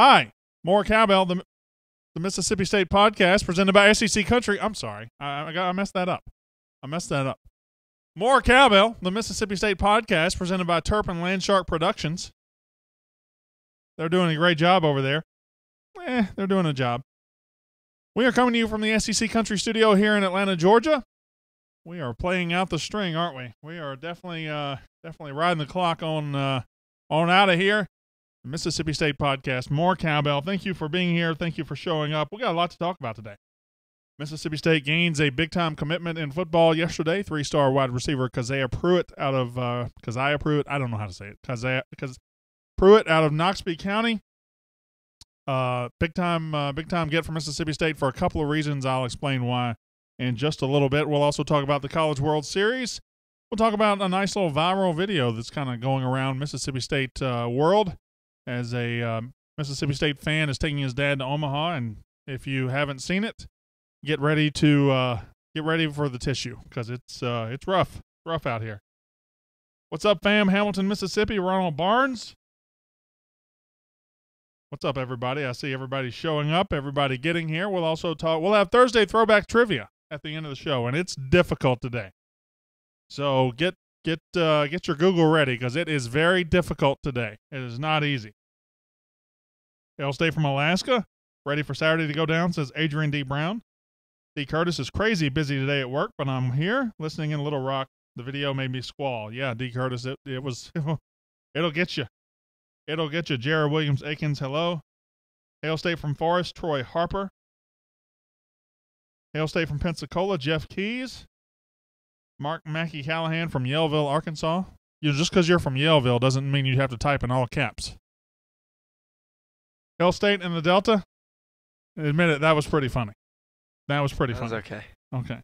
Hi, more Cowbell, the Mississippi State podcast presented by SEC Country. I'm sorry, I messed that up. More Cowbell, the Mississippi State podcast presented by Turpin Landshark Productions. They're doing a great job over there. They're doing a job. We are coming to you from the SEC Country studio here in Atlanta, Georgia. We are playing out the string, aren't we? We are definitely riding the clock on out of here. The Mississippi State podcast, more Cowbell. Thank you for being here. Thank you for showing up. We got a lot to talk about today. Mississippi State gains a big-time commitment in football yesterday. 3-star wide receiver Keziah Pruitt out of Keziah Pruitt. I don't know how to say it. Pruitt out of Noxubee County. Big time get for Mississippi State for a couple of reasons. I'll explain why in just a little bit. We'll also talk about the College World Series. We'll talk about a nice little viral video that's kind of going around Mississippi State world as a Mississippi State fan is taking his dad to Omaha. And if you haven't seen it, get ready for the tissue because it's rough out here. What's up, fam? Hamilton, Mississippi. Ronald Barnes. What's up, everybody? I see everybody showing up, everybody getting here. We'll also talk. We'll have Thursday throwback trivia at the end of the show, and it's difficult today. So get your Google ready because it is very difficult today. It is not easy. Hail State from Alaska, ready for Saturday to go down, says Adrian D. Brown. D. Curtis is crazy busy today at work, but I'm here listening in Little Rock. The video made me squall. Yeah, D. Curtis, it was, it'll get you. It'll get you. Jared Williams Akins, hello. Hail State from Forest, Troy Harper. Hail State from Pensacola, Jeff Keys. Mark Mackey Callahan from Yellville, Arkansas. Just because you're from Yellville doesn't mean you have to type in all caps. Hail State in the Delta. Admit it, that was pretty funny. That was okay. Okay.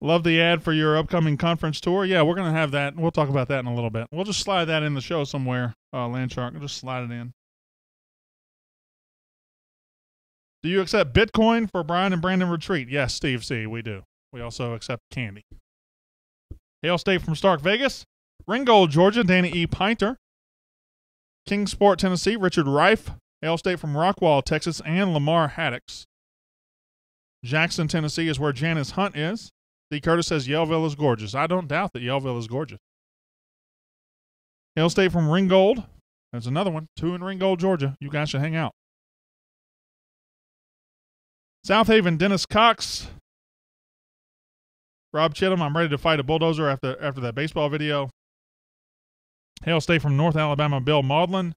Love the ad for your upcoming conference tour. Yeah, we're going to have that. We'll talk about that in a little bit. We'll just slide that in the show somewhere, Landshark. We'll just slide it in. Do you accept Bitcoin for Brian and Brandon Retreat? Yes, Steve C., we do. We also accept candy. Hail State from Stark Vegas. Ringgold, Georgia, Danny E. Pinter. Kingsport, Tennessee, Richard Reif. Hail State from Rockwall, Texas, and Lamar Haddocks. Jackson, Tennessee is where Janice Hunt is. D. Curtis says Yellville is gorgeous. I don't doubt that Yellville is gorgeous. Hail State from Ringgold. There's another one. 2 in Ringgold, Georgia. You guys should hang out. South Haven, Dennis Cox. Rob Chittum, I'm ready to fight a bulldozer after that baseball video. Hail State from North Alabama, Bill Maudlin.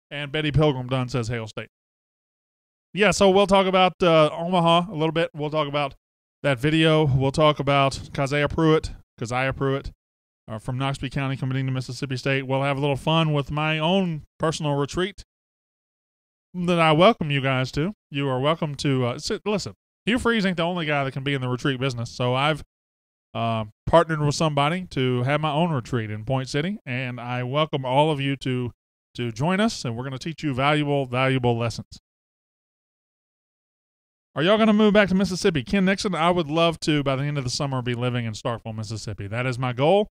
And Betty Pilgrim Dunn says Hail State. Yeah, so we'll talk about Omaha a little bit. We'll talk about that video. We'll talk about Keziah Pruitt from Noxubee County committing to Mississippi State. We'll have a little fun with my own personal retreat that I welcome you guys to. You are welcome to listen. Hugh Freeze ain't the only guy that can be in the retreat business, so I've partnered with somebody to have my own retreat in Point City, and I welcome all of you to join us, and we're going to teach you valuable lessons. Are y'all going to move back to Mississippi? Ken Nixon, I would love to, by the end of the summer, be living in Starkville, Mississippi. That is my goal.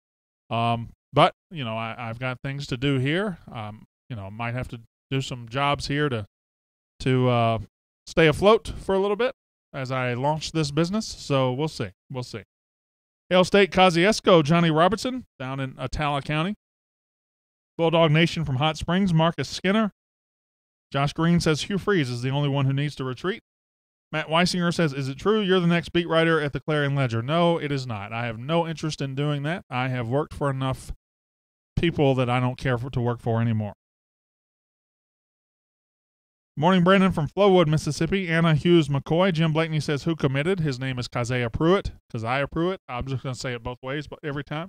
But, I've got things to do here. Might have to do some jobs here to stay afloat for a little bit as I launch this business. So we'll see. Hail State, Kosciuszko, Johnny Robertson down in Attala County. Bulldog Nation from Hot Springs, Marcus Skinner. Josh Green says Hugh Freeze is the only one who needs to retreat. Matt Weisinger says, is it true you're the next beat writer at the Clarion Ledger? No, it is not. I have no interest in doing that. I have worked for enough people that I don't care to work for anymore. Morning, Brandon from Flowood, Mississippi. Anna Hughes McCoy. Jim Blakeney says, who committed? His name is Keziah Pruitt. Keziah Pruitt. I'm just going to say it both ways, but every time.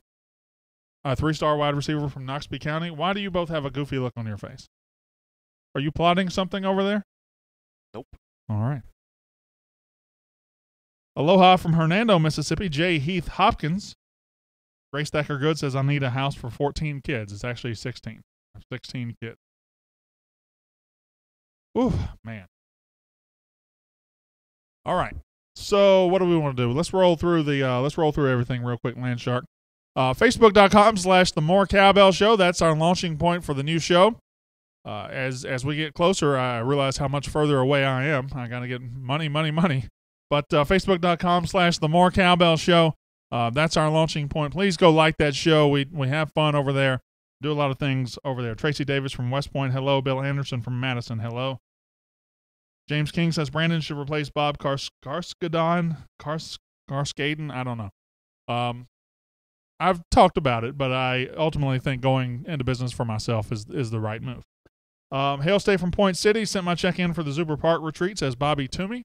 A 3-star wide receiver from Noxubee County. Why do you both have a goofy look on your face? Are you plotting something over there? Nope. All right. Aloha from Hernando, Mississippi. J. Heath Hopkins. Ray Stacker Good says, I need a house for 14 kids. It's actually 16. 16 kids. Ooh, man. All right. So what do we want to do? Let's roll through everything real quick, Landshark. Facebook.com/The More Cowbell Show. That's our launching point for the new show. As we get closer, I realize how much further away I am. I got to get money. But Facebook.com/The More Cowbell Show. That's our launching point. Please go like that show. We have fun over there. Do a lot of things over there. Tracy Davis from West Point, hello. Bill Anderson from Madison, hello. James King says Brandon should replace Bob Karskaden. I don't know. I've talked about it, but I ultimately think going into business for myself is the right move. Hail Stay from Point City sent my check in for the Zuber Park retreat, says Bobby Toomey.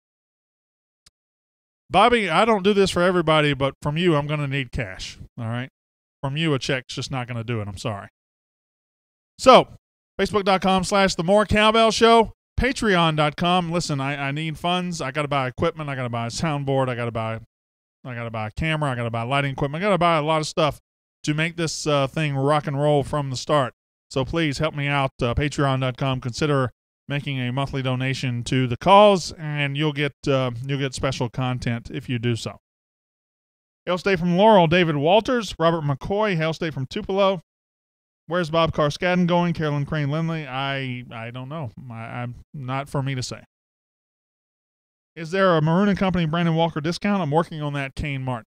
Bobby, I don't do this for everybody, but from you, I'm going to need cash. All right? From you, a check's just not going to do it. I'm sorry. So, Facebook.com/The More Cowbell Show. Patreon.com. Listen, I need funds. I got to buy equipment. I got to buy a soundboard. I got to buy a camera. I got to buy lighting equipment. I got to buy a lot of stuff to make this thing rock and roll from the start. So please help me out. Patreon.com. Consider making a monthly donation to the cause, and you'll get special content if you do so. Hail State from Laurel, David Walters. Robert McCoy. Hail State from Tupelo. Where's Bob Karskaden going? Carolyn Crane Lindley. I don't know. I'm not for me to say. Is there a Maroon & Company Brandon Walker discount? I'm working on that, Kane Martin.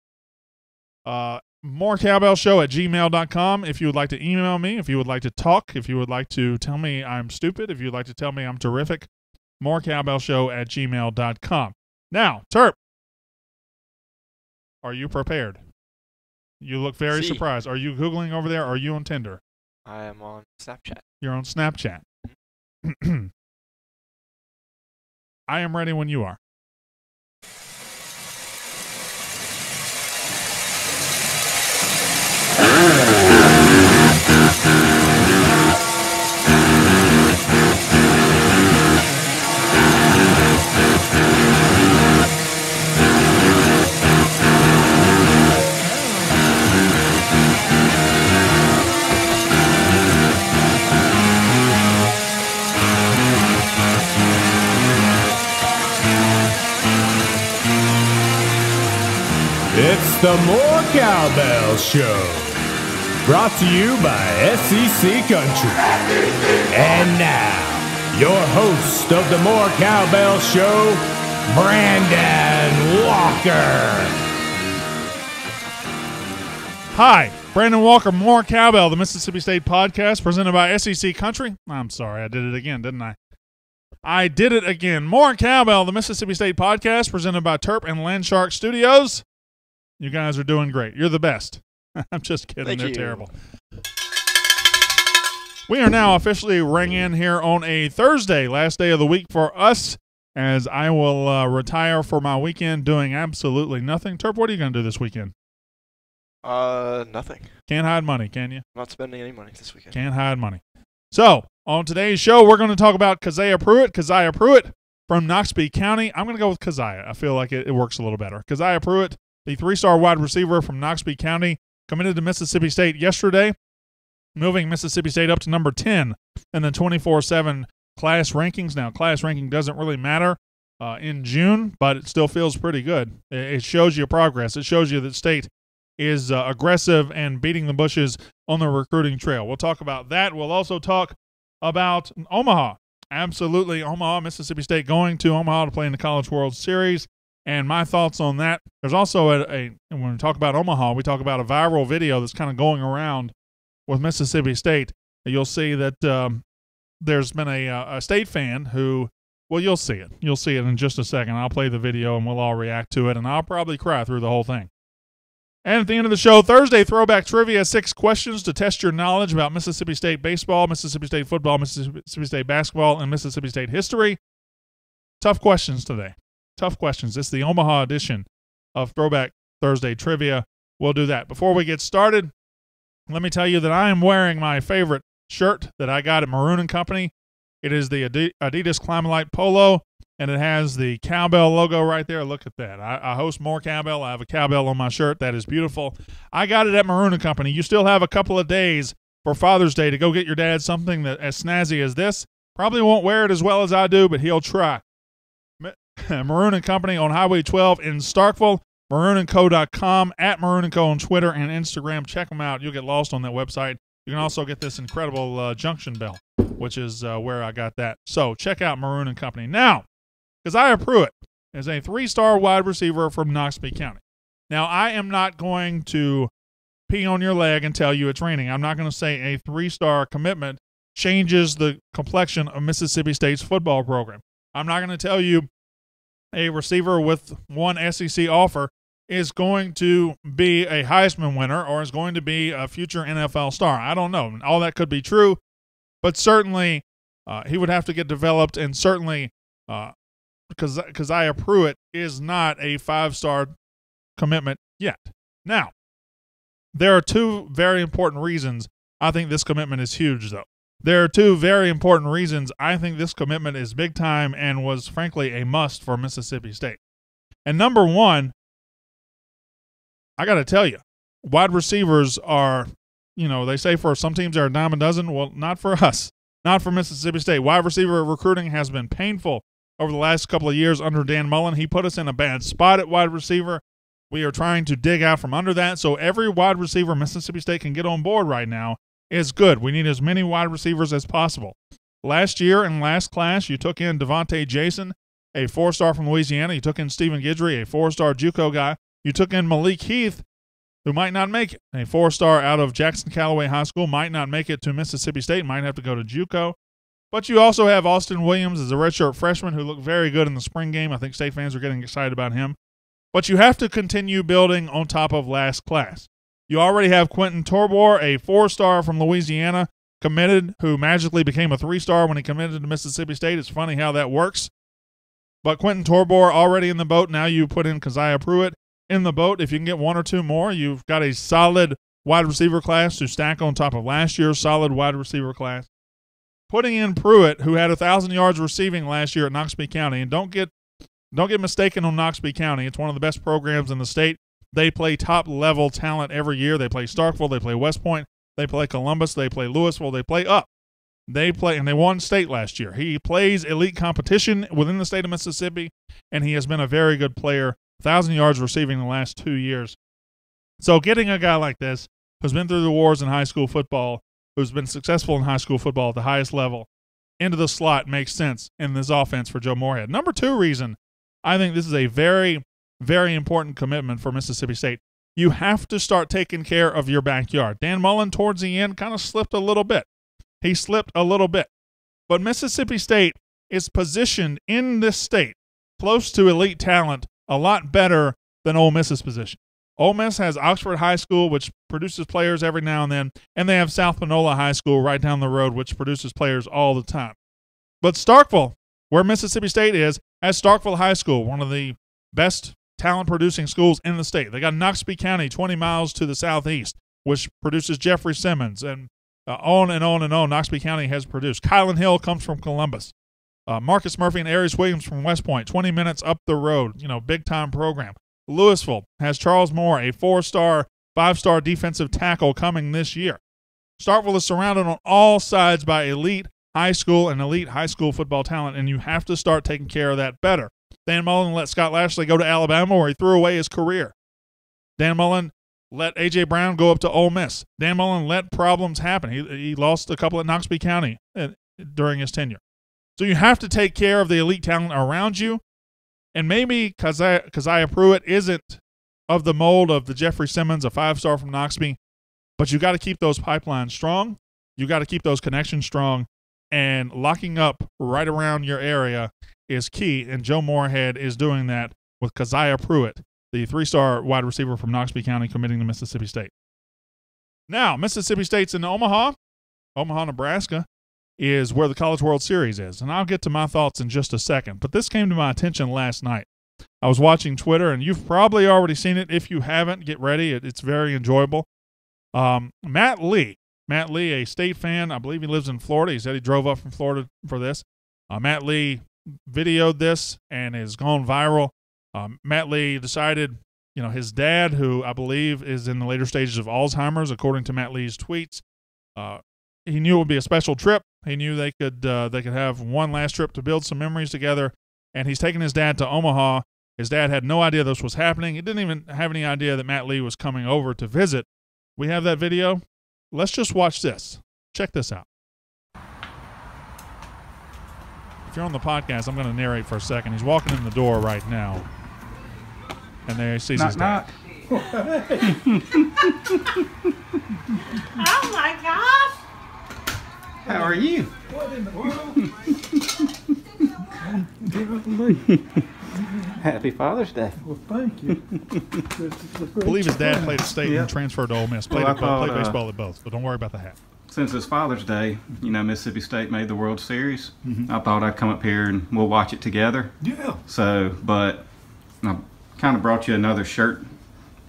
morecowbellshow@gmail.com. If you would like to email me, if you would like to talk, if you would like to tell me I'm stupid, if you would like to tell me I'm terrific, morecowbellshow@gmail.com. Now, Terp, are you prepared? You look very surprised. Are you Googling over there? Are you on Tinder? I am on Snapchat. You're on Snapchat. I am ready when you are. It's the More Cowbell Show, brought to you by SEC Country. And now, your host of the More Cowbell Show, Brandon Walker. Hi, Brandon Walker, More Cowbell, the Mississippi State podcast presented by SEC Country. I'm sorry, I did it again, didn't I? I did it again. More Cowbell, the Mississippi State podcast presented by Terp and Landshark Studios. You guys are doing great. You're the best. I'm just kidding. Thank They're you. terrible. We are now officially ringing here on a Thursday, last day of the week for us, as I will retire for my weekend doing absolutely nothing. Terp, what are you going to do this weekend? Nothing. Can't hide money, can you? I'm not spending any money this weekend. Can't hide money. So, on today's show, we're going to talk about Keziah Pruitt from Noxubee County. I'm going to go with Keziah. I feel like it works a little better. Keziah Pruitt, the three-star wide receiver from Noxubee County, committed to Mississippi State yesterday, moving Mississippi State up to number 10 in the 24/7 class rankings. Now, class ranking doesn't really matter in June, but it still feels pretty good. It shows you progress. It shows you that State is aggressive and beating the bushes on the recruiting trail. We'll talk about that. We'll also talk about Omaha. Absolutely, Omaha, Mississippi State going to Omaha to play in the College World Series. And my thoughts on that. There's also when we talk about Omaha, we talk about a viral video that's kind of going around with Mississippi State. You'll see that there's been a State fan who, well, you'll see it. You'll see it in just a second. I'll play the video and we'll all react to it, and I'll probably cry through the whole thing. And at the end of the show, Thursday, Throwback Trivia, 6 questions to test your knowledge about Mississippi State baseball, Mississippi State football, Mississippi State basketball, and Mississippi State history. Tough questions today. Tough questions. It's the Omaha edition of Throwback Thursday Trivia. We'll do that. Before we get started, let me tell you that I am wearing my favorite shirt that I got at Maroon & Company. It is the Adidas Climalite Polo, and it has the Cowbell logo right there. Look at that. I host More Cowbell. I have a cowbell on my shirt. That is beautiful. I got it at Maroon & Company. You still have a couple of days for Father's Day to go get your dad something that as snazzy as this. Probably won't wear it as well as I do, but he'll try. Maroon & Company on Highway 12 in Starkville, maroonandco.com, at Maroon & Co on Twitter and Instagram. Check them out. You'll get lost on that website. You can also get this incredible junction bell, which is where I got that. So check out Maroon & Company. Now, Keziah Pruitt is a 3-star wide receiver from Noxubee County. Now, I am not going to pee on your leg and tell you it's raining. I'm not going to say a 3-star commitment changes the complexion of Mississippi State's football program. I'm not going to tell you a receiver with one SEC offer is going to be a Heisman winner or is going to be a future NFL star. I don't know. All that could be true, but certainly he would have to get developed, and certainly Keziah Pruitt is not a 5-star commitment yet. Now, there are 2 very important reasons I think this commitment is huge, though. There are 2 very important reasons I think this commitment is big time and was, frankly, a must for Mississippi State. And number 1, I got to tell you, wide receivers are, they say for some teams they're a dime a dozen. Well, not for us, not for Mississippi State. Wide receiver recruiting has been painful over the last couple of years under Dan Mullen. He put us in a bad spot at wide receiver. We are trying to dig out from under that. So every wide receiver Mississippi State can get on board right now is good. We need as many wide receivers as possible. Last year in last class, you took in Devontae Jason, a 4-star from Louisiana. You took in Stephen Guidry, a 4-star JUCO guy. You took in Malik Heath, who might not make it, a 4-star out of Jackson Callaway High School, might not make it to Mississippi State, might have to go to JUCO. But you also have Austin Williams as a redshirt freshman who looked very good in the spring game. I think State fans are getting excited about him. But you have to continue building on top of last class. You already have Quentin Torbor, a 4-star from Louisiana, committed, who magically became a 3-star when he committed to Mississippi State. It's funny how that works. But Quentin Torbor already in the boat. Now you put in Keziah Pruitt in the boat. If you can get 1 or 2 more, you've got a solid wide receiver class to stack on top of last year's solid wide receiver class. Putting in Pruitt, who had 1,000 yards receiving last year at Noxubee County, and don't get mistaken on Noxubee County. It's one of the best programs in the state. They play top-level talent every year. They play Starkville. They play West Point. They play Columbus. They play Louisville. They play up. And they won state last year. He plays elite competition within the state of Mississippi, and he has been a very good player. 1,000 yards receiving the last 2 years. So getting a guy like this, who's been through the wars in high school football, who's been successful in high school football at the highest level, into the slot makes sense in this offense for Joe Moorhead. Number 2 reason I think this is a very, very important commitment for Mississippi State. You have to start taking care of your backyard. Dan Mullen, towards the end, kind of slipped a little bit. He slipped a little bit. But Mississippi State is positioned in this state close to elite talent a lot better than Ole Miss's position. Ole Miss has Oxford High School, which produces players every now and then, and they have South Panola High School right down the road, which produces players all the time. But Starkville, where Mississippi State is, has Starkville High School, one of the best talent-producing schools in the state. They got Noxubee County 20 miles to the southeast, which produces Jeffrey Simmons, and on and on and on. Noxubee County has produced. Kylan Hill comes from Columbus. Marcus Murphy and Aries Williams from West Point, 20 minutes up the road, big-time program. Louisville has Charles Moore, a 4-star, 5-star defensive tackle coming this year. Starkville is surrounded on all sides by elite high school and elite high school football talent, and you have to start taking care of that better. Dan Mullen let Scott Lashley go to Alabama, where he threw away his career. Dan Mullen let A.J. Brown go up to Ole Miss. Dan Mullen let problems happen. He lost a couple at Noxubee County during his tenure. So you have to take care of the elite talent around you. And maybe Keziah Pruitt isn't of the mold of the Jeffrey Simmons, a 5-star from Noxubee, but you got to keep those pipelines strong. You got to keep those connections strong. And locking up right around your area is key, and Joe Moorhead is doing that with Keziah Pruitt, the 3-star wide receiver from Noxubee County, committing to Mississippi State. Now, Mississippi State's in Omaha, Nebraska, is where the College World Series is, and I'll get to my thoughts in just a second, but this came to my attention last night. I was watching Twitter, and you've probably already seen it. If you haven't, get ready. It's very enjoyable. Matt Lee, a State fan, I believe he lives in Florida. He said he drove up from Florida for this. Matt Lee videoed this and has gone viral. Matt Lee decided, his dad, who I believe is in the later stages of Alzheimer's, according to Matt Lee's tweets, he knew it would be a special trip. He knew they could have one last trip to build some memories together, and he's taking his dad to Omaha. His dad had no idea this was happening. He didn't even have any idea that Matt Lee was coming over to visit. We have that video. let's just watch this. Check this out. If you're on the podcast, I'm going to narrate for a second. He's walking in the door right now. And there he sees his dad. Oh my gosh! How are you? What in the world? Happy Father's Day. Well, thank you. I believe his dad played at State and transferred to Ole Miss. Played baseball at both, but don't worry about the hat. Since it's Father's Day, you know, Mississippi State made the World Series. I thought I'd come up here and we'll watch it together. Yeah. So, but I kind of brought you another shirt.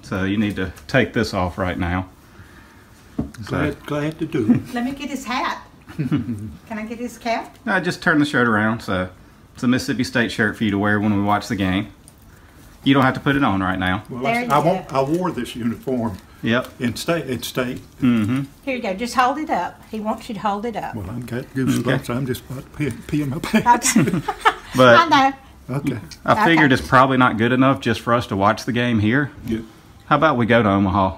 So you need to take this off right now. Glad to do it. Let me get his hat. Can I get his cap? I just turn the shirt around. So it's a Mississippi State shirt for you to wear when we watch the game. You don't have to put it on right now. Well, There you I wore this uniform Yep. in state. Mm-hmm. Here you go. Just hold it up. He wants you to hold it up. Well, I've got goosebumps. I'm just about to pee in my pants. Okay. But I know. Okay. I figured it's probably not good enough just for us to watch the game here. Yeah. How about we go to Omaha?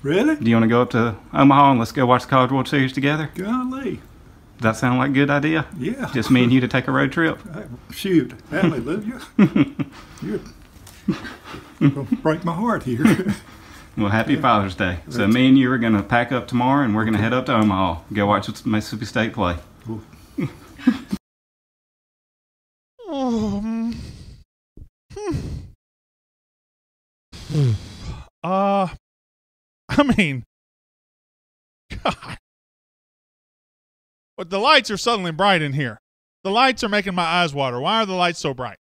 Really? Do you want to go up to Omaha and let's go watch the College World Series together? Golly. Does that sound like a good idea? Yeah. Just me and you to take a road trip? Shoot. Hallelujah. You're going to break my heart here. Well, happy Father's Day. So me and you are going to pack up tomorrow and we're going to head up to Omaha. Go watch Mississippi State play. I mean, God. But the lights are suddenly bright in here. The lights are making my eyes water. Why are the lights so bright?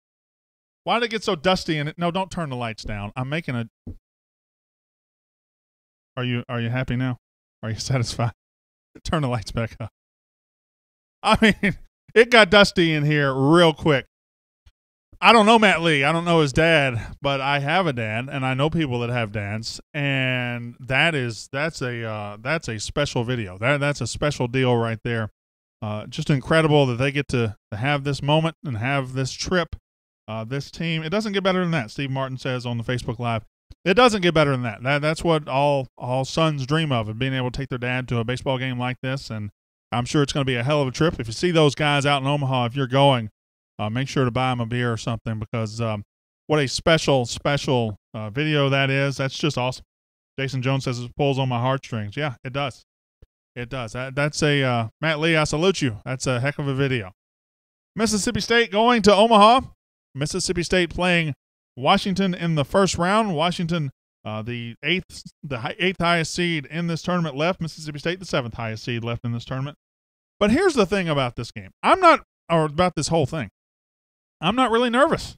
Why did it get so dusty in it? No, don't turn the lights down. I'm making a... Are you happy now? Are you satisfied? Turn the lights back up. I mean, it got dusty in here real quick. I don't know Matt Lee. I don't know his dad, but I have a dad, and I know people that have dads, and that's a special video. That's a special deal right there. Just incredible that they get to have this moment and have this trip. This team, it doesn't get better than that. Steve Martin says on the Facebook Live, it doesn't get better than that. That's what all sons dream of being able to take their dad to a baseball game like this, and I'm sure it's going to be a hell of a trip. If you see those guys out in Omaha, if you're going, make sure to buy them a beer or something because what a special video that is. That's just awesome. Jason Jones says it pulls on my heartstrings. Yeah, it does. It does. That's a Matt Lee, I salute you. That's a heck of a video. Mississippi State going to Omaha. Mississippi State playing Washington in the first round. Washington, the eighth highest seed in this tournament left. Mississippi State, the seventh highest seed left in this tournament. But here's the thing about this game. About this whole thing. I'm not really nervous.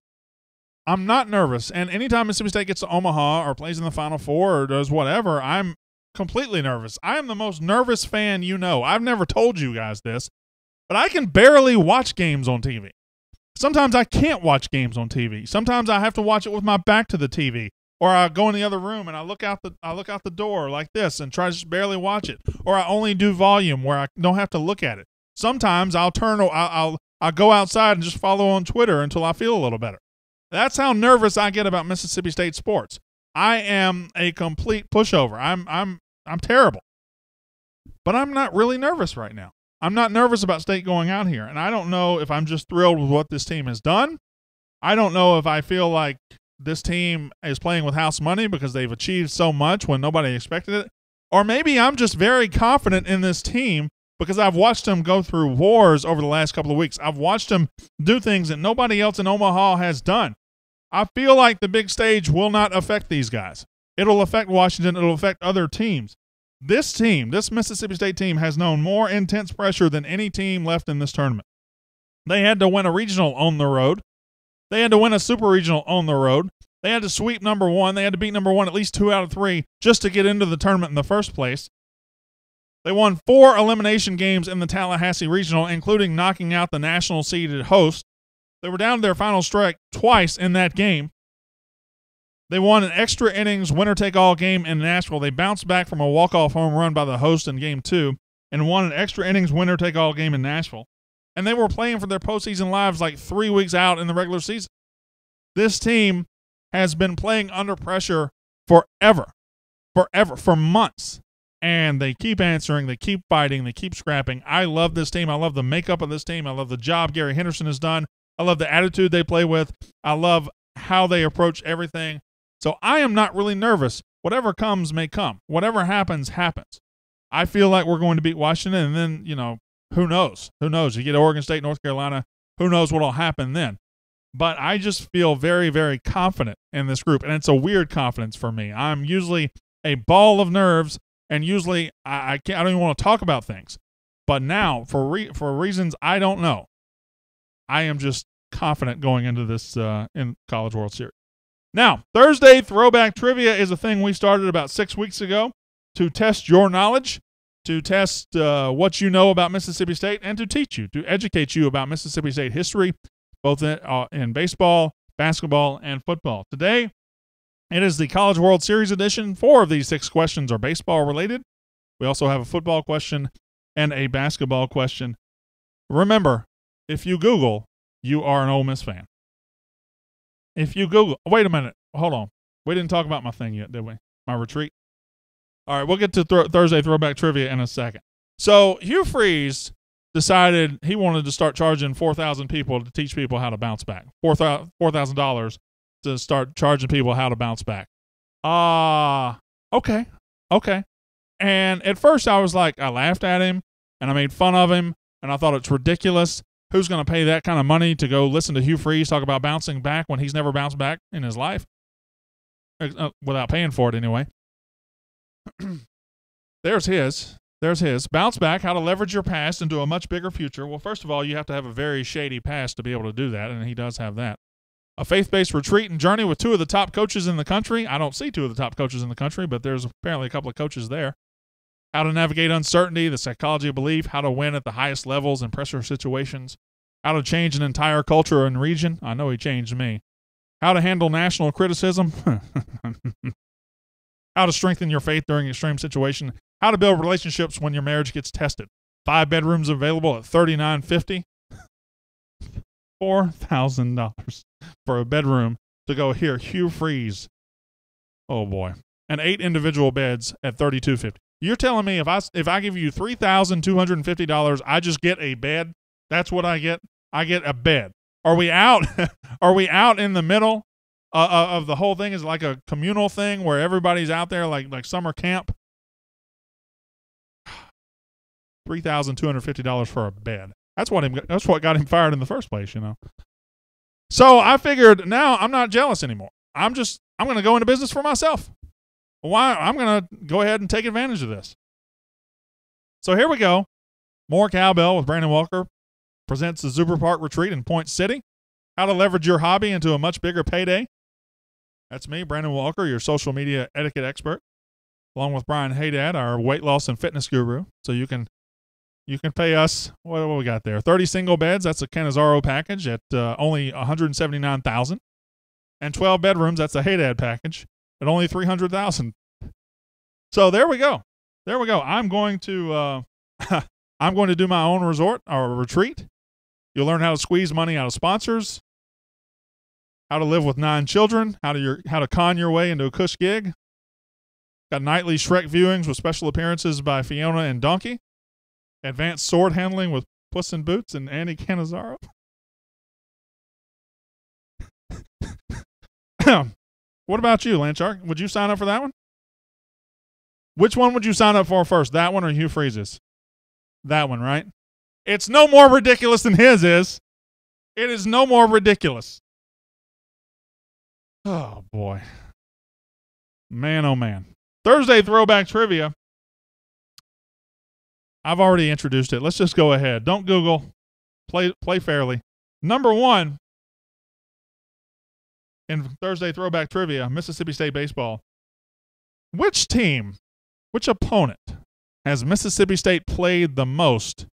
I'm not nervous. And anytime Mississippi State gets to Omaha or plays in the Final Four or does whatever, I'm completely nervous. I am the most nervous fan you know. I've never told you guys this, but I can barely watch games on TV. Sometimes I can't watch games on TV. Sometimes I have to watch it with my back to the TV, or I go in the other room and I look out the door like this and try to just barely watch it, or I only do volume where I don't have to look at it. Sometimes I'll go outside and just follow on Twitter until I feel a little better. That's how nervous I get about Mississippi State sports. I am a complete pushover. I'm terrible. But I'm not really nervous right now. I'm not nervous about State going out here, and I don't know if I'm just thrilled with what this team has done. I don't know if I feel like this team is playing with house money because they've achieved so much when nobody expected it, or maybe I'm just very confident in this team because I've watched them go through wars over the last couple of weeks. I've watched them do things that nobody else in Omaha has done. I feel like the big stage will not affect these guys. It'll affect Washington. It'll affect other teams. This team, this Mississippi State team, has known more intense pressure than any team left in this tournament. They had to win a regional on the road. They had to win a super regional on the road. They had to sweep number one. They had to beat number one at least 2 out of 3 just to get into the tournament in the first place. They won 4 elimination games in the Tallahassee Regional, including knocking out the national seeded host. They were down to their final strike twice in that game. They won an extra innings winner-take-all game in Nashville. They bounced back from a walk-off home run by the host in Game 2 and won an extra innings winner-take-all game in Nashville. And they were playing for their postseason lives like 3 weeks out in the regular season. This team has been playing under pressure forever, for months. And they keep answering, they keep fighting, they keep scrapping. I love this team. I love the makeup of this team. I love the job Gary Henderson has done. I love the attitude they play with. I love how they approach everything. So I am not really nervous. Whatever comes may come. Whatever happens, happens. I feel like we're going to beat Washington, and then, who knows? Who knows? You get Oregon State, North Carolina, who knows what will happen then? But I just feel very, very confident in this group, and it's a weird confidence for me. I'm usually a ball of nerves, and usually I don't even want to talk about things. But now, for reasons I don't know, I am just confident going into this in College World Series. Now, Thursday Throwback Trivia is a thing we started about 6 weeks ago to test your knowledge, to test what you know about Mississippi State, and to teach you, to educate you about Mississippi State history, both in baseball, basketball, and football. Today, it is the College World Series edition. 4 of these 6 questions are baseball related. We also have a football question and a basketball question. Remember, if you Google, you are an Ole Miss fan. If you Google, wait a minute, hold on. We didn't talk about my thing yet, did we? My retreat. All right, we'll get to Thursday Throwback Trivia in a second. So Hugh Freeze decided he wanted to start charging 4,000 people to teach people how to bounce back. $4,000 to start charging people how to bounce back. Okay. And at first I was like, I laughed at him and I made fun of him and I thought it's ridiculous. Who's going to pay that kind of money to go listen to Hugh Freeze talk about bouncing back when he's never bounced back in his life? Without paying for it anyway. There's his. Bounce back, how to leverage your past into a much bigger future. Well, first of all, you have to have a very shady past to be able to do that, and he does have that. A faith-based retreat and journey with 2 of the top coaches in the country. I don't see 2 of the top coaches in the country, but there's apparently a couple of coaches there. How to navigate uncertainty, the psychology of belief, how to win at the highest levels in pressure situations, how to change an entire culture and region. I know he changed me. How to handle national criticism. How to strengthen your faith during extreme situation. How to build relationships when your marriage gets tested. 5 bedrooms available at $39.50. $4,000 for a bedroom to go here. Hugh Freeze. Oh boy. And 8 individual beds at $32.50. You're telling me if I give you $3,250, I just get a bed? That's what I get? I get a bed. Are we out? Are we out in the middle of the whole thing? Is it like a communal thing where everybody's out there like summer camp? $3,250 for a bed. That's what got him fired in the first place, So I figured now I'm not jealous anymore. I'm going to go into business for myself. Why? I'm going to go ahead and take advantage of this. So here we go. More Cowbell with Brandon Walker presents the Super Park Retreat in Point City. How to leverage your hobby into a much bigger payday. That's me, Brandon Walker, your social media etiquette expert, along with Brian Haydad, our weight loss and fitness guru. So you can pay us, what we got there? 30 single beds. That's a Canizaro package at only $179,000. And 12 bedrooms. That's a Haydad package at only $300,000. So there we go. I'm going to do my own resort or retreat. You'll learn how to squeeze money out of sponsors, how to live with 9 children, how to con your way into a cush gig. Got nightly Shrek viewings with special appearances by Fiona and Donkey. Advanced sword handling with Puss in Boots and Annie Canizaro. What about you, Landshark? Would you sign up for that one? Which one would you sign up for first, that one or Hugh Freeze's? That one, right? It's no more ridiculous than his is. It is no more ridiculous. Oh, boy. Man, oh, man. Thursday Throwback Trivia. I've already introduced it. Let's just go ahead. Don't Google. Play fairly. Number 1 in Thursday Throwback Trivia, Mississippi State baseball. Which opponent has Mississippi State played the most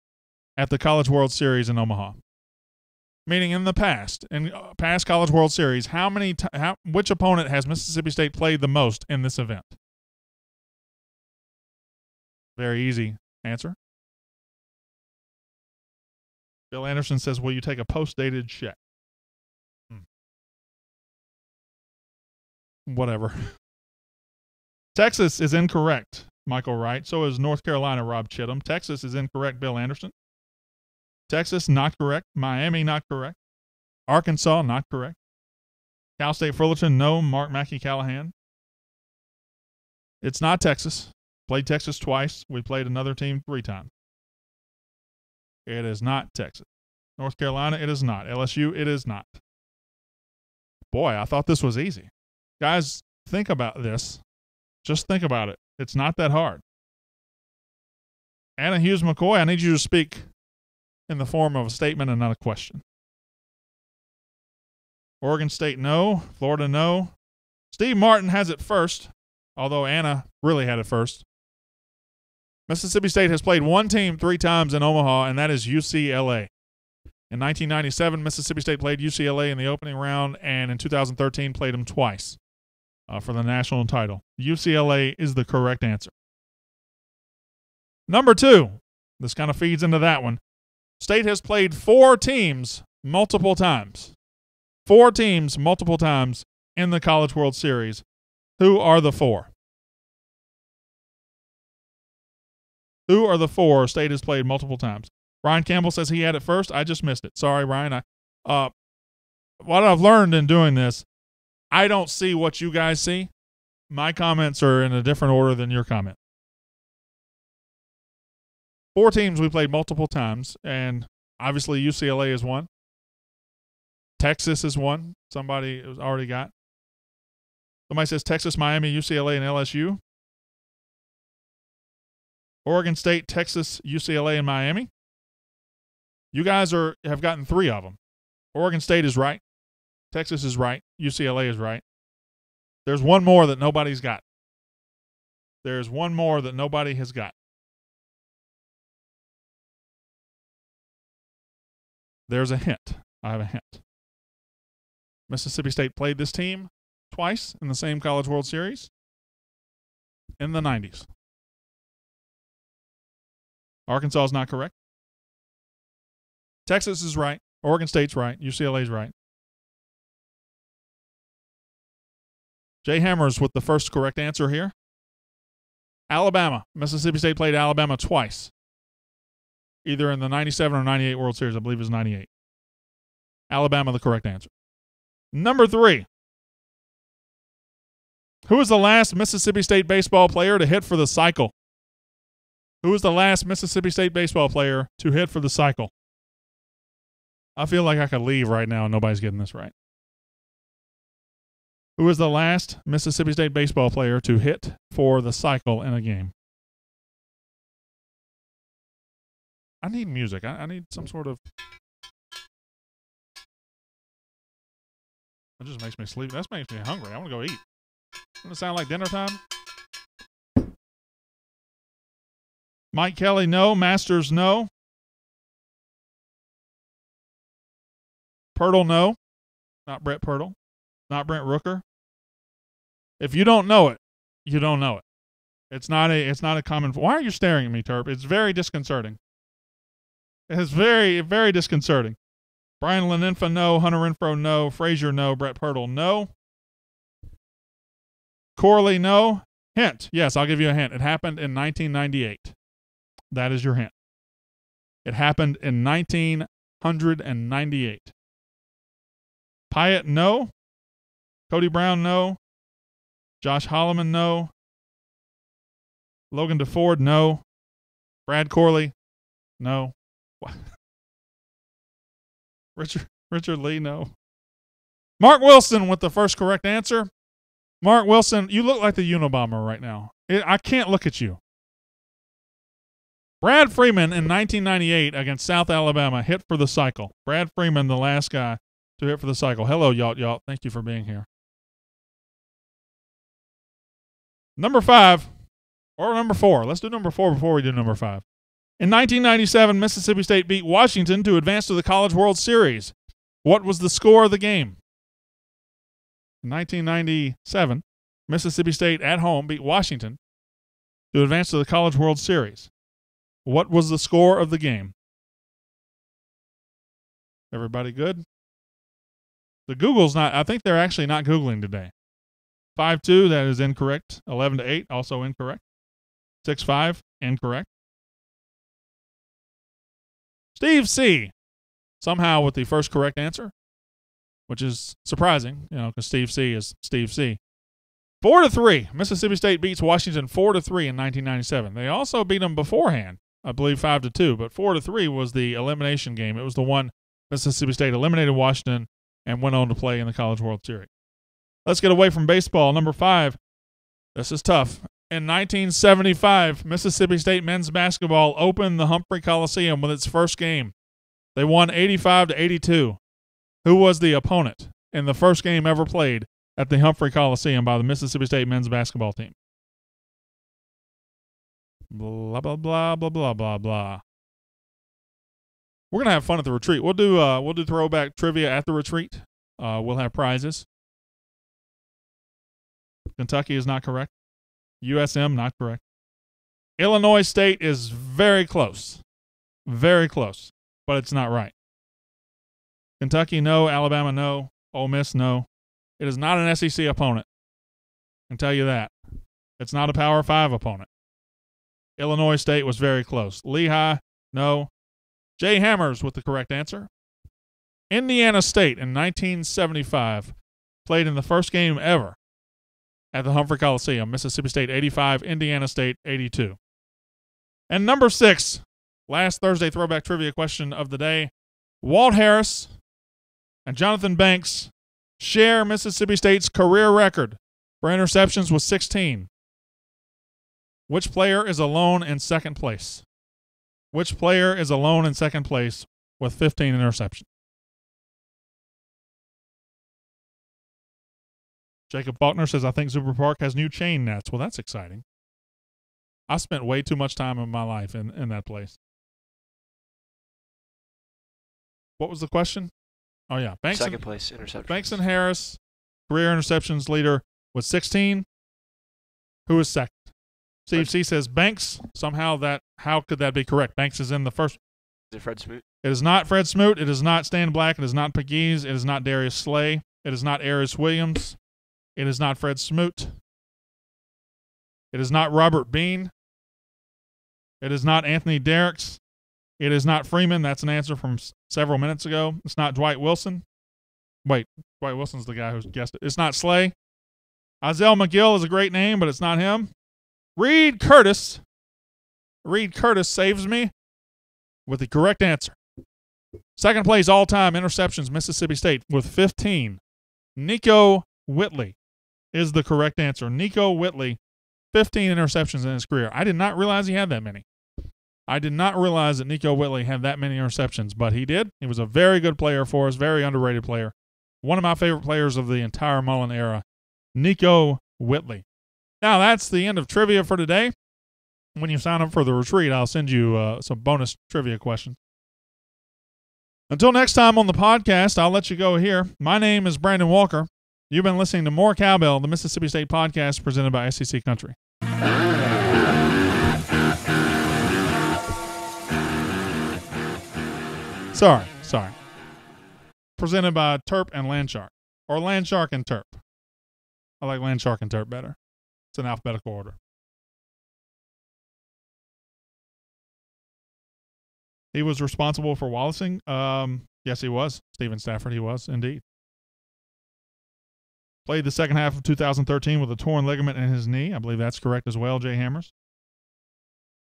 at the College World Series in Omaha? Meaning in past College World Series, which opponent has Mississippi State played the most in this event? Very easy answer. Bill Anderson says, will you take a post-dated check? Whatever. Texas is incorrect. Michael Wright. So is North Carolina, Rob Chittum. Texas is incorrect, Bill Anderson. Texas, not correct. Miami, not correct. Arkansas, not correct. Cal State Fullerton, no. Mark Mackey Callahan. It's not Texas. Played Texas twice. We played another team 3 times. It is not Texas. North Carolina, it is not. LSU, it is not. Boy, I thought this was easy. Guys, think about this. Just think about it. It's not that hard. Anna Hughes McCoy, I need you to speak in the form of a statement and not a question. Oregon State, no. Florida, no. Steve Martin has it first, although Anna really had it first. Mississippi State has played one team 3 times in Omaha, and that is UCLA. In 1997, Mississippi State played UCLA in the opening round, and in 2013 played them twice for the national title. UCLA is the correct answer. Number 2, this kind of feeds into that one. State has played 4 teams multiple times. 4 teams multiple times in the College World Series. Who are the 4? Who are the 4 State has played multiple times? Ryan Campbell says he had it first. I just missed it. Sorry, Ryan. What I've learned in doing this, I don't see what you guys see. My comments are in a different order than your comment. 4 teams we played multiple times, and obviously UCLA is one. Texas is one. Somebody has already got. Somebody says Texas, Miami, UCLA, and LSU. Oregon State, Texas, UCLA, and Miami. You guys have gotten 3 of them. Oregon State is right. Texas is right. UCLA is right. There's one more that nobody's got. There's one more that nobody has got. There's a hint. I have a hint. Mississippi State played this team twice in the same College World Series in the 90s. Arkansas is not correct. Texas is right. Oregon State's right. UCLA's right. Jay Hammers with the first correct answer here. Alabama. Mississippi State played Alabama twice. Either in the 97 or 98 World Series. I believe it was 98. Alabama, the correct answer. Number 3. Who was the last Mississippi State baseball player to hit for the cycle? Who was the last Mississippi State baseball player to hit for the cycle? I feel like I could leave right now and nobody's getting this right. Who was the last Mississippi State baseball player to hit for the cycle in a game? I need music. I need some sort of... That just makes me sleep. That makes me hungry. I want to go eat. Doesn't it sound like dinner time? Mike Kelly, no. Masters, no. Pirtle, no. Not Brett Pirtle. Not Brent Rooker. If you don't know it, you don't know it. It's not a common... Why are you staring at me, Terp? It's very disconcerting. It's very, very disconcerting. Brian Laninfa, no. Hunter Renfro, no. Frazier, no. Brett Pirtle, no. Corley, no. Hint. Yes, I'll give you a hint. It happened in 1998. That is your hint. It happened in 1998. Pyatt, no. Cody Brown, no. Josh Holloman, no. Logan DeFord, no. Brad Corley, no. Richard Lee, no. Mark Wilson with the first correct answer. Mark Wilson, you look like the Unabomber right now. I can't look at you. Brad Freeman in 1998 against South Alabama hit for the cycle. Brad Freeman, the last guy to hit for the cycle. Hello, Yacht. Thank you for being here. Number 5 or number 4. Let's do number 4 before we do number 5. In 1997, Mississippi State beat Washington to advance to the College World Series. What was the score of the game? In 1997, Mississippi State at home beat Washington to advance to the College World Series. What was the score of the game? Everybody good? The Google's not, I think they're actually not Googling today. 5-2, that is incorrect. 11-8, also incorrect. 6-5, incorrect. Steve C. somehow with the first correct answer, which is surprising, because Steve C. is Steve C. 4-3. Mississippi State beats Washington 4-3 in 1997. They also beat them beforehand, I believe 5-2, but 4-3 was the elimination game. It was the one Mississippi State eliminated Washington and went on to play in the College World Series. Let's get away from baseball. Number 5. This is tough. In 1975, Mississippi State men's basketball opened the Humphrey Coliseum with its first game. They won 85-82. Who was the opponent in the first game ever played at the Humphrey Coliseum by the Mississippi State men's basketball team? Blah, blah, blah, blah, blah, blah, blah. We're going to have fun at the retreat. We'll do throwback trivia at the retreat. We'll have prizes. Kentucky is not correct. USM, not correct. Illinois State is very close. Very close, but it's not right. Kentucky, no. Alabama, no. Ole Miss, no. It is not an SEC opponent. I can tell you that. It's not a Power 5 opponent. Illinois State was very close. Lehigh, no. Jay Hammers with the correct answer. Indiana State in 1975 played in the first game ever at the Humphrey Coliseum. Mississippi State 85, Indiana State 82. And number 6, last Thursday throwback trivia question of the day. Walt Harris and Jonathan Banks share Mississippi State's career record for interceptions with 16. Which player is alone in second place? Which player is alone in second place with 15 interceptions? Jacob Faulkner says, I think Super Park has new chain nets. Well, that's exciting. I spent way too much time in my life in that place. What was the question? Oh, yeah. Second place interception. Banks and Harris, career interceptions leader with 16. Who is second? Steve C says Banks. Somehow how could that be correct? Banks is in the first. Is it Fred Smoot? It is not Fred Smoot. It is not Stan Black. It is not Pegues. It is not Darius Slay. It is not Arius Williams. It is not Fred Smoot. It is not Robert Bean. It is not Anthony Derricks. It is not Freeman. That's an answer from several minutes ago. It's not Dwight Wilson. Wait, Dwight Wilson's the guy who guessed it. It's not Slay. Isaiah McGill is a great name, but it's not him. Reed Curtis. Reed Curtis saves me with the correct answer. Second place all-time interceptions, Mississippi State with 15. Nico Whitley is the correct answer. Nico Whitley, 15 interceptions in his career. I did not realize he had that many. I did not realize that Nico Whitley had that many interceptions, but he did. He was a very good player for us, very underrated player. One of my favorite players of the entire Mullen era, Nico Whitley. Now, that's the end of trivia for today. When you sign up for the retreat, I'll send you some bonus trivia questions. Until next time on the podcast, I'll let you go here. My name is Brandon Walker. You've been listening to More Cowbell, the Mississippi State podcast presented by SEC Country. Sorry. Presented by Terp and Landshark. Or Landshark and Terp. I like Landshark and Terp better. It's in alphabetical order. He was responsible for Wallacing. Yes, he was. Stephen Stafford, he was, indeed. Played the second half of 2013 with a torn ligament in his knee. I believe that's correct as well, Jay Hammers.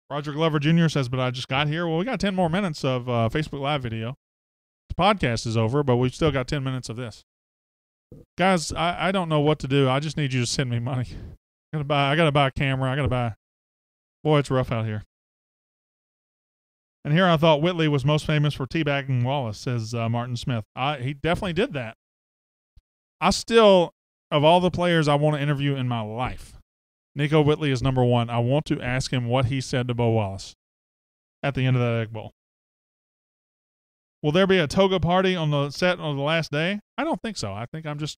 Roger Glover Jr. says, but I just got here. Well, we got 10 more minutes of Facebook Live video. The podcast is over, but we've still got 10 minutes of this. Guys, I don't know what to do. I just need you to send me money. I gotta buy a camera. Boy, it's rough out here. And here I thought Whitley was most famous for teabagging Wallace, says Martin Smith. He definitely did that. I still, of all the players I want to interview in my life, Nico Whitley is number one. I want to ask him what he said to Bo Wallace at the end of that Egg Bowl. Will there be a toga party on the set on the last day? I don't think so. I think I'm just.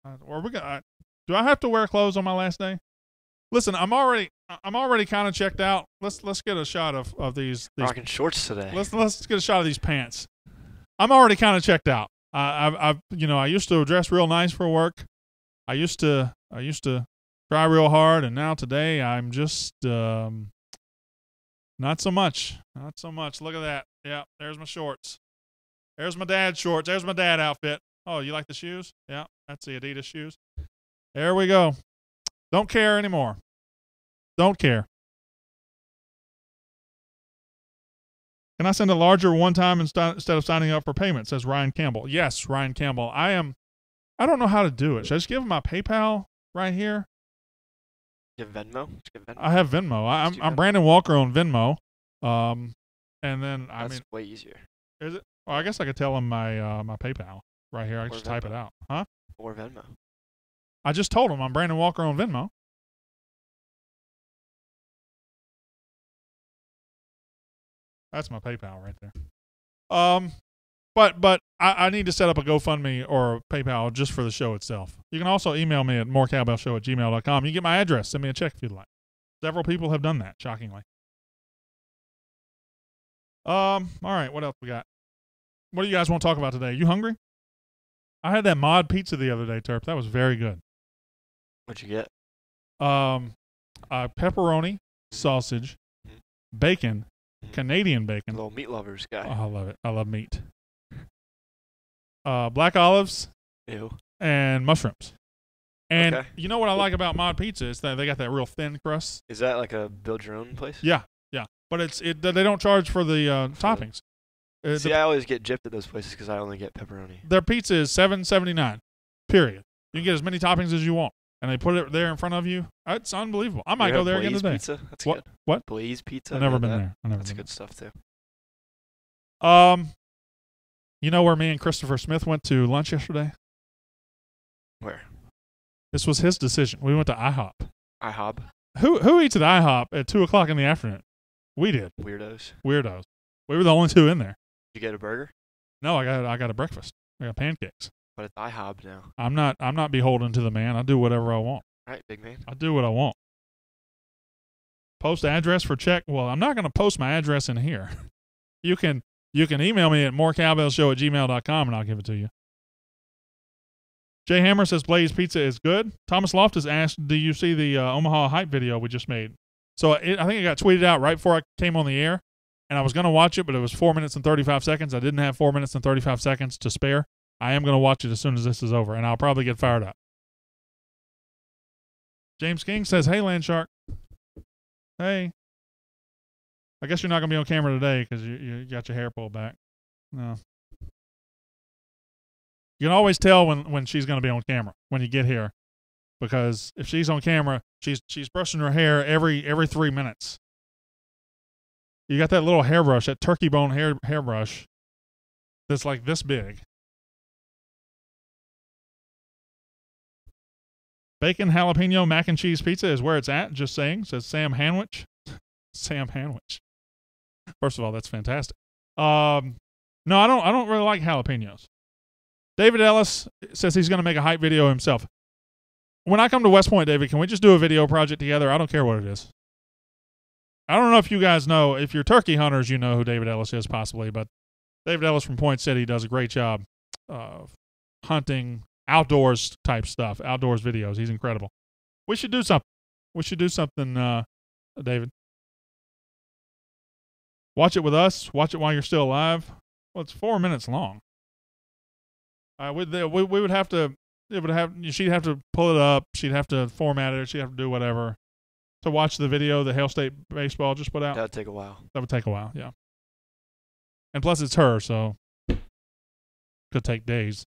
Do I have to wear clothes on my last day? Listen, I'm already kind of checked out. Let's get a shot of these. Rocking shorts today. Let's get a shot of these pants. I'm already kind of checked out. I used to dress real nice for work. I used to Try real hard, and now today I'm just not so much. Not so much. Look at that. Yeah, there's my shorts. There's my dad's shorts. There's my dad outfit. Oh, you like the shoes? Yeah, that's the Adidas shoes. There we go. Don't care anymore. Don't care. Can I send a larger one time instead of signing up for payment? Says Ryan Campbell. Yes, Ryan Campbell. I don't know how to do it. Should I just give him my PayPal right here? You have Venmo? Just get Venmo. I have Venmo. I'm Venmo. Brandon Walker on Venmo. And then That's way easier. is it? Well, I guess I could tell him my my PayPal right here. I can Or just type it Venmo. out. Huh? Or Venmo. I just told him I'm Brandon Walker on Venmo. That's my PayPal right there. But I need to set up a GoFundMe or a PayPal just for the show itself. You can also email me at morecowbellshow@gmail.com. You get my address. Send me a check if you'd like. Several people have done that, shockingly. All right, what else we got? What do you guys want to talk about today? You hungry? I had that mod pizza the other day, Terp. That was very good. What'd you get? Pepperoni, sausage, bacon, Canadian bacon. Little meat lovers guy. Oh, I love it. I love meat. Black olives Ew. and mushrooms. And Okay. you know what I like about mod pizza is that they got that real thin crust. Is that like a build your own place? Yeah. But they don't charge for the toppings. See, I always get gypped at those places because I only get pepperoni. Their pizza is $7.79. Period. You can get as many toppings as you want, and they put it there in front of you. It's unbelievable. I might You go have there again Blaze today. Pizza? That's What? good. What? Blaze Pizza? I've never Had been that. there. I've never That's been good stuff too. there. You know where me and Christopher Smith went to lunch yesterday? Where? This was his decision. We went to IHOP. IHOB? Who eats at IHOP at 2:00 in the afternoon? We did. Weirdos. Weirdos. We were the only two in there. Did you get a burger? No, I got a breakfast. I got pancakes. But it's IHOB now. I'm not beholden to the man. I do whatever I want. Right, big man? I do what I want. Post address for check. Well, I'm not going to post my address in here. You can email me at morecowbellshow@gmail.com and I'll give it to you. Jay Hammer says Blaze Pizza is good. Thomas Loftus asked, do you see the Omaha hype video we just made? So I think it got tweeted out right before I came on the air, and I was going to watch it, but it was 4 minutes and 35 seconds. I didn't have 4 minutes and 35 seconds to spare. I am going to watch it as soon as this is over, and I'll probably get fired up. James King says, hey, Landshark. Hey. I guess you're not going to be on camera today because you got your hair pulled back. No. You can always tell when she's going to be on camera when you get here, because if she's on camera, she's brushing her hair every 3 minutes. You got that little hairbrush, that turkey bone hairbrush that's like this big. Bacon jalapeno mac and cheese pizza is where it's at. Just saying, says Sam Hanwich. Sam Hanwich. First of all, that's fantastic. No, I don't really like jalapenos. David Ellis says he's going to make a hype video himself. When I come to West Point, David, can we just do a video project together? I don't care what it is. I don't know if you guys know. If you're turkey hunters, you know who David Ellis is possibly, but David Ellis from Point City does a great job hunting, outdoors type stuff, outdoors videos. He's incredible. We should do something. We should do something, David. Watch it with us. Watch it while you're still alive. Well, it's 4 minutes long. We would have to. She'd have to pull it up. She'd have to format it. She'd have to do whatever to watch the video the Hail State Baseball just put out. That'd take a while. That would take a while, yeah. And plus, it's her, so could take days.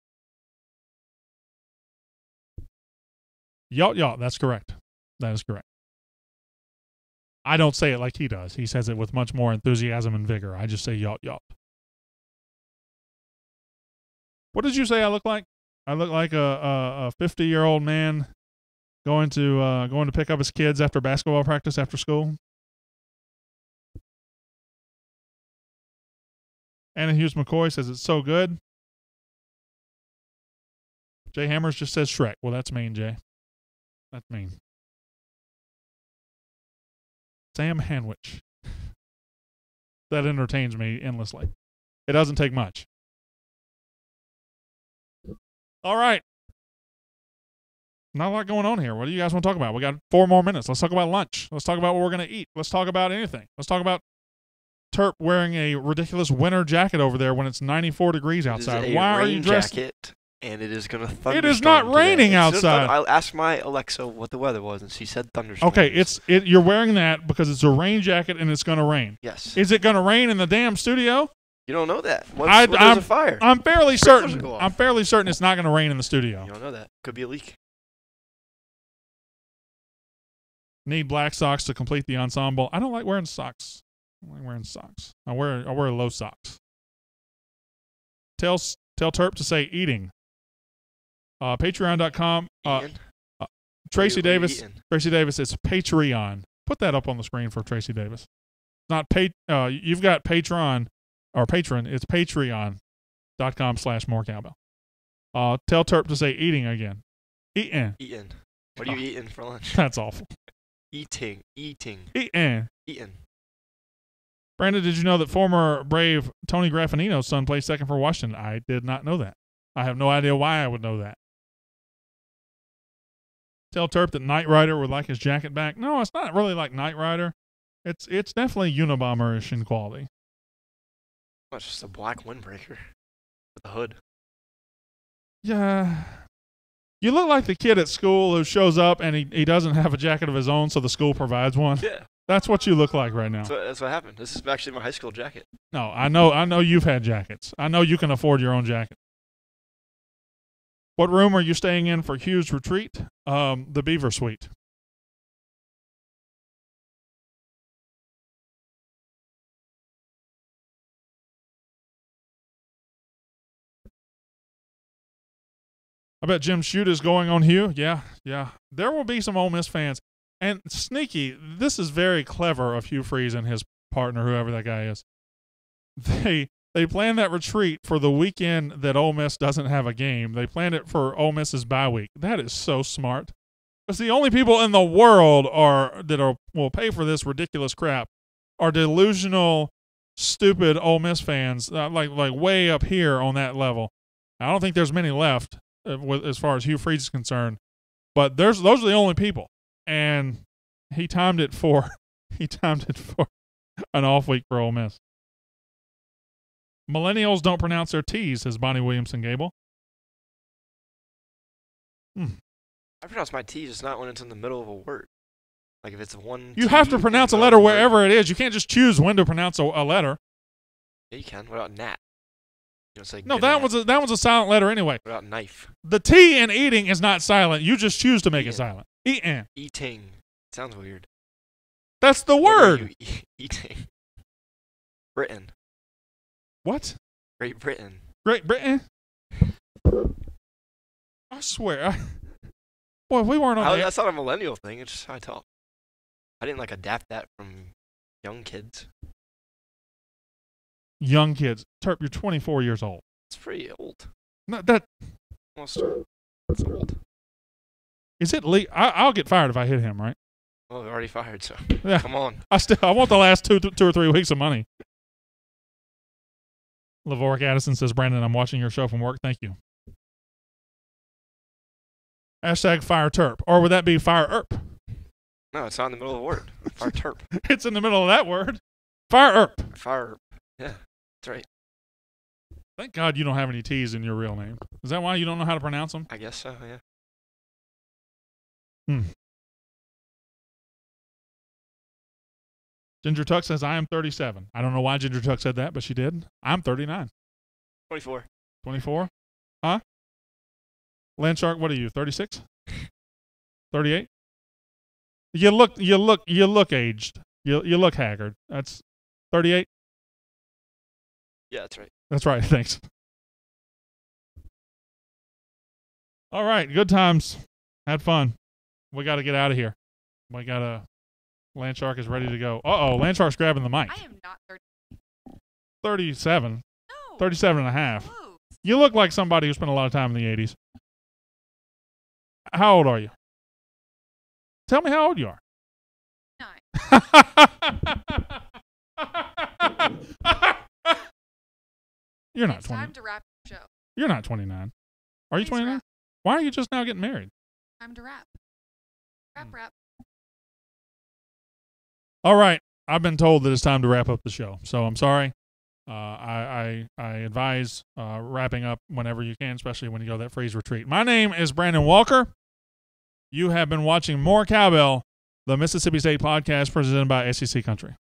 Yacht. That's correct. That is correct. I don't say it like he does. He says it with much more enthusiasm and vigor. I just say yacht. What did you say I look like? I look like a 50-year-old man going to pick up his kids after basketball practice after school. Anna Hughes McCoy says it's so good. Jay Hammers just says Shrek. Well, that's mean, Jay. That's mean. Sam Hanwich. That entertains me endlessly. It doesn't take much. All right. Not a lot going on here. What do you guys want to talk about? We got 4 more minutes. Let's talk about lunch. Let's talk about what we're going to eat. Let's talk about anything. Let's talk about Terp wearing a ridiculous winter jacket over there when it's 94 degrees outside. Why are you dressed? Jacket, and it is going to thunderstorm. It is not raining outside. I asked my Alexa what the weather was, and she said thunderstorm. Okay, you're wearing that because it's a rain jacket and it's going to rain. Yes. Is it going to rain in the damn studio? You don't know that. What if there's a fire? I'm fairly Sprinklers certain. will go off. I'm fairly certain it's not going to rain in the studio. You don't know that. Could be a leak. Need black socks to complete the ensemble. I don't like wearing socks. I like wearing socks. I wear low socks. Tell Terp to say eating. Patreon.com. Tracy Davis. Tracy Davis. It's Patreon. Put that up on the screen for Tracy Davis. Not you've got Patreon or patron. It's Patreon.com/morecowbell. Tell Terp to say eating again. Eating. Eating. What are you eating for lunch? That's awful. Eating. Eating. Brandon, did you know that former Brave Tony Graffinino's son plays second for Washington? I did not know that. I have no idea why I would know that. Tell Terp that Knight Rider would like his jacket back. No, it's not really like Knight Rider. It's definitely Unabomber-ish in quality. Well, it's just a black windbreaker with a hood. Yeah. You look like the kid at school who shows up and he doesn't have a jacket of his own, so the school provides one. Yeah. That's what you look like right now. That's what happened. This is actually my high school jacket. No, I know you've had jackets. I know you can afford your own jacket. What room are you staying in for Hugh's retreat? The Beaver Suite. I bet Jim Shoot is going on Hugh. Yeah. There will be some Ole Miss fans. And sneaky, this is very clever of Hugh Freeze and his partner, whoever that guy is. They planned that retreat for the weekend that Ole Miss doesn't have a game. They planned it for Ole Miss's bye week. That is so smart. Because the only people in the world will pay for this ridiculous crap are delusional, stupid Ole Miss fans, like way up here on that level. I don't think there's many left as far as Hugh Freeze is concerned, but those are the only people. And he timed it for an off week for Ole Miss. Millennials don't pronounce their T's, says Bonnie Williamson Gable. I pronounce my T just not when it's in the middle of a word. Like if it's one. You have to pronounce a letter wherever it is. You can't just choose when to pronounce a letter. Yeah, you can. What about nat? You don't say no, that was a silent letter anyway. What about knife? The T in eating is not silent. You just choose to make it silent. Eating. Eating. Sounds weird. That's the word. What are you eating? Britain. What? Great Britain. Great Britain? I swear. Boy, we weren't on That's not a millennial thing. It's just how I talk. I didn't adapt that from young kids. Young kids. Terp, you're 24 years old. It's pretty old. No, that. Almost. It's old. Is it legal? I'll get fired if I hit him, right? Well, we're already fired, so yeah. Come on. I want the last two or 3 weeks of money. Lavoric Addison says, Brandon, I'm watching your show from work. Thank you. Hashtag fire Terp. Or would that be fire Erp? No, it's not in the middle of the word. Fire Terp. It's in the middle of that word. Fire Erp. Fire Erp. Yeah, that's right. Thank God you don't have any T's in your real name. Is that why you don't know how to pronounce them? I guess so, yeah. Ginger Tuck says, I am 37. I don't know why Ginger Tuck said that, but she did. I'm 39. 24. 24? Huh? Landshark, what are you, 36? 38? You look aged. You look haggard. That's 38? Yeah, that's right. That's right, thanks. All right, good times. Had fun. We got to get out of here. Landshark is ready to go. Landshark's grabbing the mic. I am not 30. 37. No. 37 and a half. Close. You look like somebody who spent a lot of time in the 80s. How old are you? Tell me how old you are. 9. You're not It's 20. time to wrap the show. You're not 29. Are you Please 29? wrap. Why are you just now getting married? Time to wrap. Wrap. All right. I've been told that it's time to wrap up the show, so I'm sorry. I advise wrapping up whenever you can, especially when you go to that freeze retreat. My name is Brandon Walker. You have been watching More Cowbell, the Mississippi State podcast presented by SEC Country.